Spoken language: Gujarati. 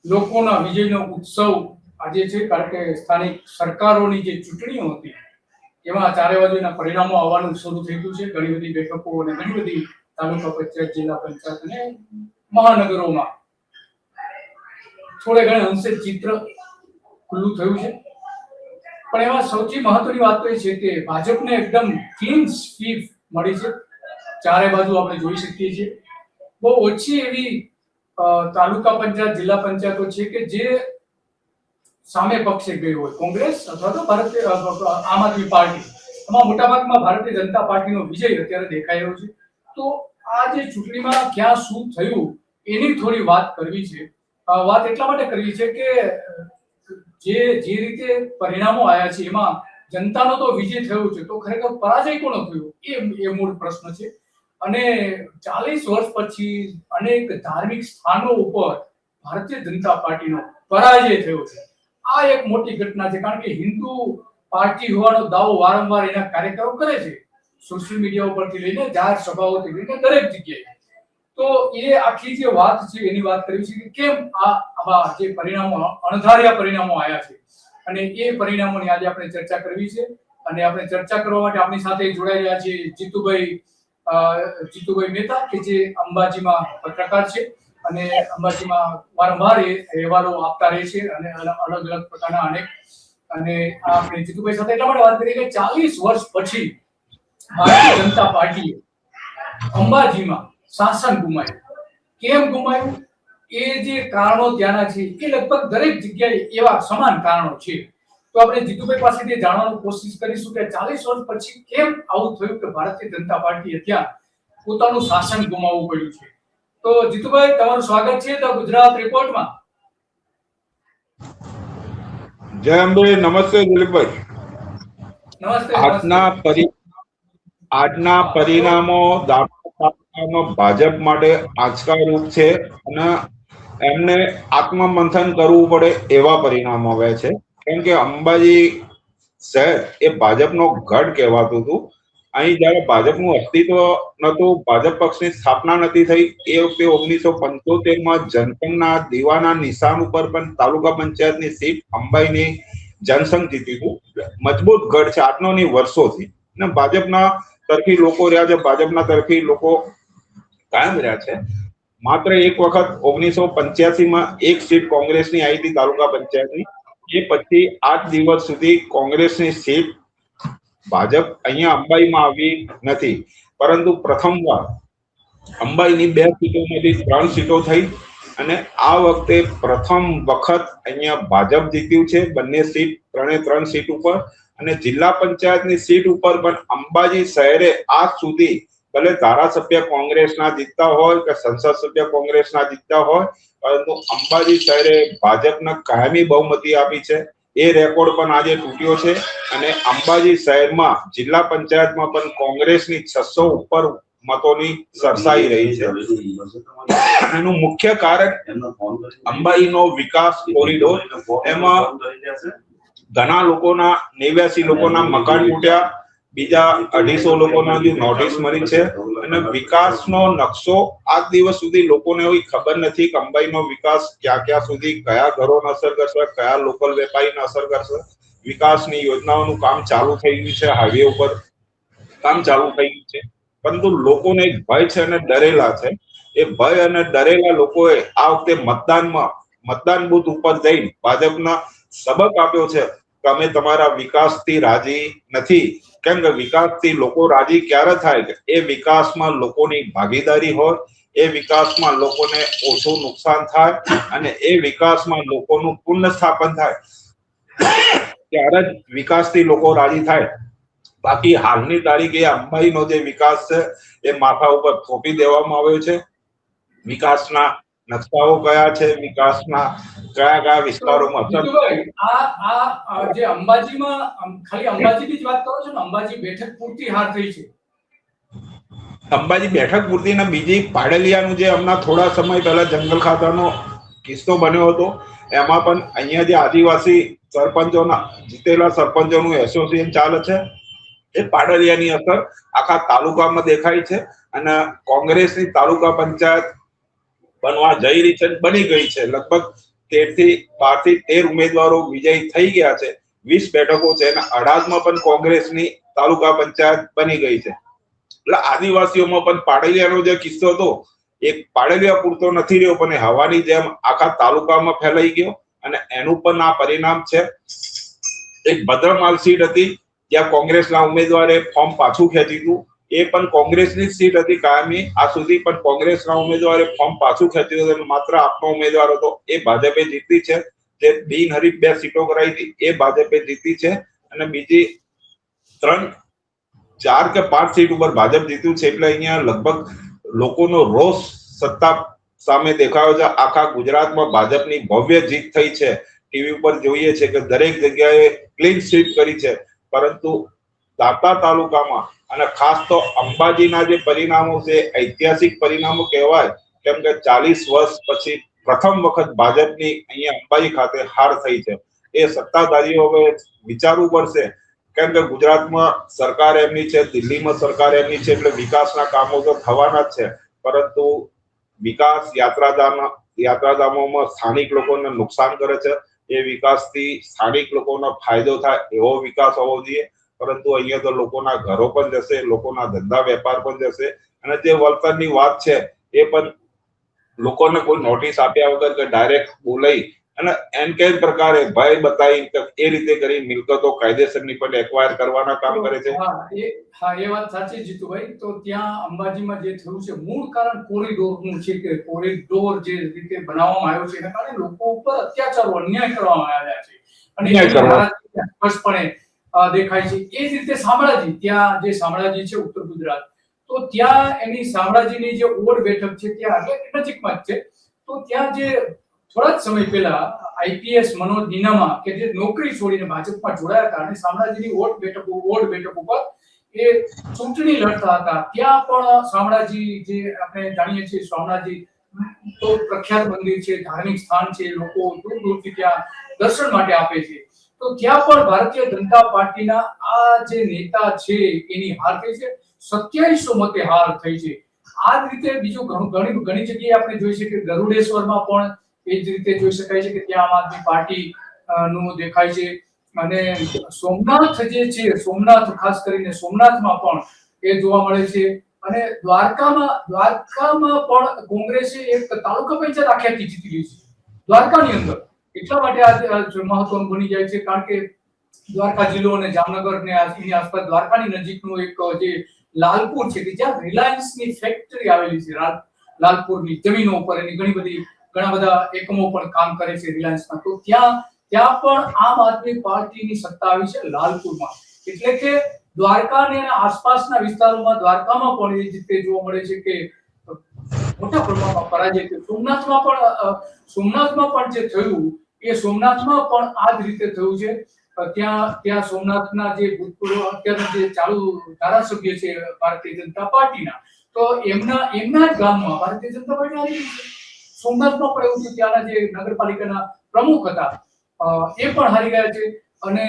લોકોના વિજયનો ઉત્સવ આજે છે, કારણ કે સ્થાનિક સરકારોની જે ચૂંટણીઓ હતી એમાં ચારે બાજુના પરિણામો આવવાનું શરૂ થઈ ગયું છે. ઘણી બધી બેઠકો અને ઘણી બધી તાલુકા પંચાયત, જિલ્લા પંચાયત અને મહાનગરોમાં થોડે ઘણે અંશે ચિત્ર ખુલ્લું થયું છે. પણ એમાં સૌથી મહત્વની વાત તો એ છે કે ભાજપને એકદમ ક્લીન સ્વીપ મળી છે. ચારે બાજુ આપણે જોઈ શકીએ છીએ બહુ ઓછી એવી તાલુકા પંચાયત, જિલ્લા પંચાયતો છે કે જે સામે પક્ષે ગઈ હોય. કોંગ્રેસ અથવા તો આમ આદમી પાર્ટી, એમાં મોટાભાગમાં ભારતીય જનતા પાર્ટીનો વિજય અત્યારે દેખાઈ રહ્યો છે. તો આ જે ચૂંટણીમાં ક્યાં શું થયું એની થોડી વાત કરવી છે. વાત એટલા માટે કરવી છે કે જે રીતે પરિણામો આવ્યા છે એમાં જનતાનો તો વિજય થયો છે, તો ખરેખર પરાજય કોનો થયો એ મૂળ પ્રશ્ન છે. અને 40 વર્ષ પછી અનેક ધાર્મિક સ્થાનો ઉપર ભારતીય જનતા પાર્ટીનો પરાજય થયો છે. આ એક મોટી ઘટના છે, કારણ કે હિન્દુ પાર્ટી હોવાનો દાવો વારંવાર એના કાર્યકરો કરે છે, સોશિયલ મીડિયા ઉપરથી લઈને જાહેર સભાઓથી લઈને દરેક જગ્યાએ. તો એ આખી જે વાત છે એની વાત કરવી છે કે કેમ આવા જે પરિણામો, અણધાર્યા પરિણામો આવ્યા છે, અને એ પરિણામોની આજે આપણે ચર્ચા કરવી છે. અને આપણે ચર્ચા કરવા માટે આપણી સાથે જોડાઈ રહ્યા છે જીતુભાઈ મહેતા, કે જે અંબાજીમાં પત્રકાર છે અને અંબાજીમાં વારંવાર અહેવાલો આપતા રહે છે અને અલગ અલગ પ્રકારના અનેક. અને આપણે જીતુભાઈ સાથે એટલા માટે વાત કરીએ કે 40 વર્ષ પછી ભારતીય જનતા પાર્ટીએ અંબાજીમાં શાસન ગુમાવ્યું. કેમ ગુમાવ્યું? એ જે કારણો ત્યાંના છે એ લગભગ દરેક જગ્યાએ એવા સમાન કારણો છે. તો આપણે જીતુભાઈ પાસેથી જાણવાની કોશિશ કરીશું કે 40 વર્ષ પછી કેમ આવું થયું કે ભારતીય જનતા પાર્ટીએ ત્યાં પોતાનું શાસન ગુમાવવું પડ્યું છે. તો જીતુભાઈ, તમારું સ્વાગત છે તો ગુજરાત રિપોર્ટમાં. જય અંબે. નમસ્તે દિલીપભાઈ. નમસ્તે. આજના પરિણામો ભાજપ માટે આંચકારૂપ છે અને એમને આત્મમંથન કરવું પડે એવા પરિણામો આવે છે. કેમ કે અંબાજી શહેર એ ભાજપનો ગઢ કહેવાતું હતું. અહીં જયારે ભાજપનું અસ્તિત્વ નતું, ભાજપ પક્ષની સ્થાપના નથી થઈ, એ વખતે 1975માં જનસંઘના દીવાના નિશાન ઉપર પણ તાલુકા પંચાયતની સીટ અંબાઈની જનસંઘ જીતી હતું. મજબૂત ગઢ છે આજનોની વર્ષોથી. અને ભાજપના તરફી લોકો રહ્યા છે, ભાજપના તરફી લોકો કાયમ રહ્યા છે. માત્ર એક વખત 1985માં એક સીટ કોંગ્રેસની આવી હતી તાલુકા પંચાયતની. એ પછી 8 દિવસ સુધી કોંગ્રેસની સીટ ભાજપ અહીંયા અંબાઈમાં આવી નથી. પરંતુ પ્રથમવાર અંબાઈની 2 સીટોમાંથી 3 સીટો થઈ અને આ વખતે પ્રથમ વખત અહીંયા ભાજપ જીત્યું છે બંને સીટ, 3 સીટ ઉપર. અને જિલ્લા પંચાયતની સીટ ઉપર પણ અંબાજી શહેરે આજ સુધી ભલે ધારાસભ્ય કોંગ્રેસના જીતતા હોય કે સંસદ સભ્ય કોંગ્રેસના જીતતા હોય, પરંતુ અંબાજી શહેરે ભાજપને કાયમી બહુમતી આપી છે. એ રેકોર્ડ પણ આજે તૂટ્યો છે અને અંબાજી શહેરમાં જિલ્લા પંચાયતમાં પણ કોંગ્રેસની 600 ઉપર મતોની સરસાઈ રહી છે. એનું મુખ્ય કારણ અંબાઈનો વિકાસ કોરિડોર. એમાં ઘણા લોકોના 89 લોકોના મકાન તૂટ્યા, બીજા 250 લોકોના નોટિસ મળી છે. અને વિકાસનો નકશો આજ દિવસ સુધી લોકોને એવી ખબર નથી કે અંબાઈનો વિકાસ ક્યાં સુધી, કયા ઘરોને અસર કરશે, કયા લોકલ વેપારીને અસર કરશે. વિકાસની યોજનાઓનું કામ ચાલુ થઈ ગયું છે, હાઈવે ઉપર કામ ચાલુ થઈ ગયું છે, પરંતુ લોકોને એક ભય છે અને ડરેલા છે. એ ભય અને ડરેલા લોકોએ આ વખતે મતદાન બૂથ ઉપર જઈને ભાજપના સબક આપ્યો છે કે અમે તમારા વિકાસથી રાજી નથી. કેમ કે વિકાસથી લોકો રાજી ક્યારે થાય કે એ વિકાસમાં લોકોની ભાગીદારી હોય, એ વિકાસમાં લોકોને ઓછું નુકસાન થાય અને એ વિકાસમાં લોકોનું પુનઃસ્થાપન થાય, ત્યારે જ વિકાસથી લોકો રાજી થાય. બાકી હાલની તારીખે અંબાઈનો જે વિકાસ છે એ માથા ઉપર થોપી દેવામાં આવ્યો છે. વિકાસના નકશાઓ કયા છે, વિકાસના કયા વિસ્તારોમાં જે અંબાજીમાં ખાલી અંબાજીની જ વાત કરો છો ને, અંબાજી બેઠક પૂરતી હાર થઈ છે. અંબાજી બેઠક પૂરતી ને બીજી પાડલિયાનું જે હમણાં થોડા સમય પહેલા જંગલ ખાતાનો કિસ્સો બન્યો હતો, એમાં પણ અહીંયા જે આદિવાસી સરપંચોના જીતેલા સરપંચોનું એસોસિએશન ચાલે છે, એ પાડલિયાની અસર આખા તાલુકામાં દેખાય છે. અને કોંગ્રેસની તાલુકા પંચાયત બનવા જઈ રહી છે, બની ગઈ છે. લગભગ 12 થી 13 ઉમેદવારો વિજયી થઈ ગયા છે. 20 બેઠકો છે અને અડાજમાં પણ કોંગ્રેસની તાલુકા પંચાયત બની ગઈ છે. એટલે આદિવાસીઓમાં પણ પાડેલિયાનો જે કિસ્સો હતો એક પાડેલિયા પૂરતો નથી રહ્યો, પણ હવાની જેમ આખા તાલુકામાં ફેલાઈ ગયો અને એનું પણ આ પરિણામ છે. એક ભદ્રમાલ સીટ હતી ત્યાં કોંગ્રેસના ઉમેદવારે ફોર્મ પાછું ખેંચ્યું હતું. એ પણ કોંગ્રેસની સીટ હતી કાયમી, આ સુધી પણ કોંગ્રેસના ઉમેદવારે ફોર્મ પાછું ખેંચ્યું હતું. માત્ર આપનો ઉમેદવાર હતો એ ભાજપે જીતી છે. જે બિનહરીફ 2 સીટો કરાઈ હતી એ ભાજપે જીતી છે અને બીજી 3, 4 કે 5 સીટ ઉપર ભાજપ જીત્યું છે. એટલે અહીંયા લગભગ લોકોનો રોષ સત્તા સામે દેખાયો છે. આખા ગુજરાતમાં ભાજપની ભવ્ય જીત થઈ છે. ટીવી ઉપર જોઈએ છે કે દરેક જગ્યાએ ક્લીન સ્વીપ કરી છે. પરંતુ દાંતા તાલુકામાં અને ખાસ તો અંબાજીના જે પરિણામો છે ઐતિહાસિક પરિણામો કહેવાય, કેમ કે 40 વર્ષ પછી પ્રથમ વખત ભાજપની અહીંયા અંબાજી ખાતે હાર થઈ છે. એ સત્તાધારીઓ હવે વિચારવું પડશે, કેમ કે ગુજરાતમાં સરકાર એમની છે, દિલ્હીમાં સરકાર એમની છે, એટલે વિકાસના કામો તો થવાના જ છે. પરંતુ વિકાસ યાત્રાધામોમાં સ્થાનિક લોકોને નુકસાન કરે છે. એ વિકાસથી સ્થાનિક લોકોનો ફાયદો થાય એવો વિકાસ હોવો જોઈએ. પરંતુ અહીંયા તો લોકોના ઘરો પણ જશે, લોકોના ધંધા વેપાર પણ જશે અને જે વળતરની વાત છે એ પણ લોકોને કોઈ નોટિસ આપ્યા વગર કે ડાયરેક્ટ બોલાઈ અને એન કે પ્રકારે ભય બતાવી એ રીતે કરી મિલકતો કાયદેસરની પણ એક્વાયર કરવાના કામ કરે છે. એ વાત સાચી જીતુભાઈ. તો ત્યાં અંબાજીમાં જે થયું છે મૂળ કારણ કોરિડોરનું છે કે કોરિડોર જે રીતે બનાવવામાં આવ્યો છે એના કારણે લોકો ઉપર અત્યાચારો અન્યાય કરવામાં આવ્યા છે અને સ્પષ્ટપણે દેખાય છે. એ જ રીતે શામળાજી, ત્યાં જે શામળાજી છે ઉત્તર ગુજરાત, તો ત્યાં એની શામળાજીની જે ઓડ બેઠક છે ત્યાં નજીકમાં જ છે. તો ત્યાં જે થોડા જ સમય પહેલા આઈપીએસ મનોજ નીનામા કે જે નોકરી છોડીને ભાજપમાં જોડાયા હતા અને શામળાજીની ઓડ બેઠક ઉપર એ ચૂંટણી લડતા હતા. ત્યાં પણ શામળાજી જે આપણે જાણીએ છીએ શામળાજી તો પ્રખ્યાત મંદિર છે, ધાર્મિક સ્થાન છે, લોકો દૂર દૂરથી ત્યાં દર્શન માટે આપે છે. તો ત્યાં પણ ભારતીય જનતા પાર્ટીના આ જે નેતા છે એની હાર થઈ છે. 2700 મતે હાર થઈ છે. આ જ રીતે બીજું ઘણી જગ્યાએ આપણે જોઈ શકીએ, ગરુડેશ્વરમાં પણ એ જ રીતે જોઈ શકાય છે કે ત્યાં આમ આદમી પાર્ટી નું દેખાય છે. અને સોમનાથ જે છે, સોમનાથ ખાસ કરીને સોમનાથમાં પણ એ જોવા મળે છે. અને દ્વારકામાં પણ કોંગ્રેસે એક તાલુકા પંચાયત આખી જીતી લીધી છે દ્વારકાની અંદર. એટલા માટે આ મહત્વનું બની જાય છે કારણ કે દ્વારકા જિલ્લો અને જામનગર ને એની આસપાસ દ્વારકાની નજીકનું એક જે લાલપુર છે કે જ્યાં રિલાયન્સની ફેક્ટરી આવેલી છે. લાલપુરની જમીનો ઉપર એની ઘણા બધા એકમો પણ કામ કરે છે રિલાયન્સના. તો ત્યાં પણ આમ આદમી પાર્ટીની સત્તા આવી છે લાલપુરમાં. એટલે કે દ્વારકા અને આસપાસના વિસ્તારોમાં, દ્વારકામાં પણ એ રીતે જોવા મળે છે કે મોટા પ્રમાણમાં પરાજય થયો. સોમનાથમાં પણ જે થયું એ સોમનાથમાં પણ આ જ રીતે થયું છે. ત્યાં સોમનાથના જે ભૂતપૂર્વ અત્યારના જે ચાલુ ધારાસભ્ય છે ભારતીય જનતા પાર્ટીના, તો એમના જ ગામમાં ભારતીય જનતા પાર્ટી હારી ગઈ છે. સોમનાથમાં પણ એવું છે, ત્યાંના જે નગરપાલિકાના પ્રમુખ હતા એ પણ હારી ગયા છે. અને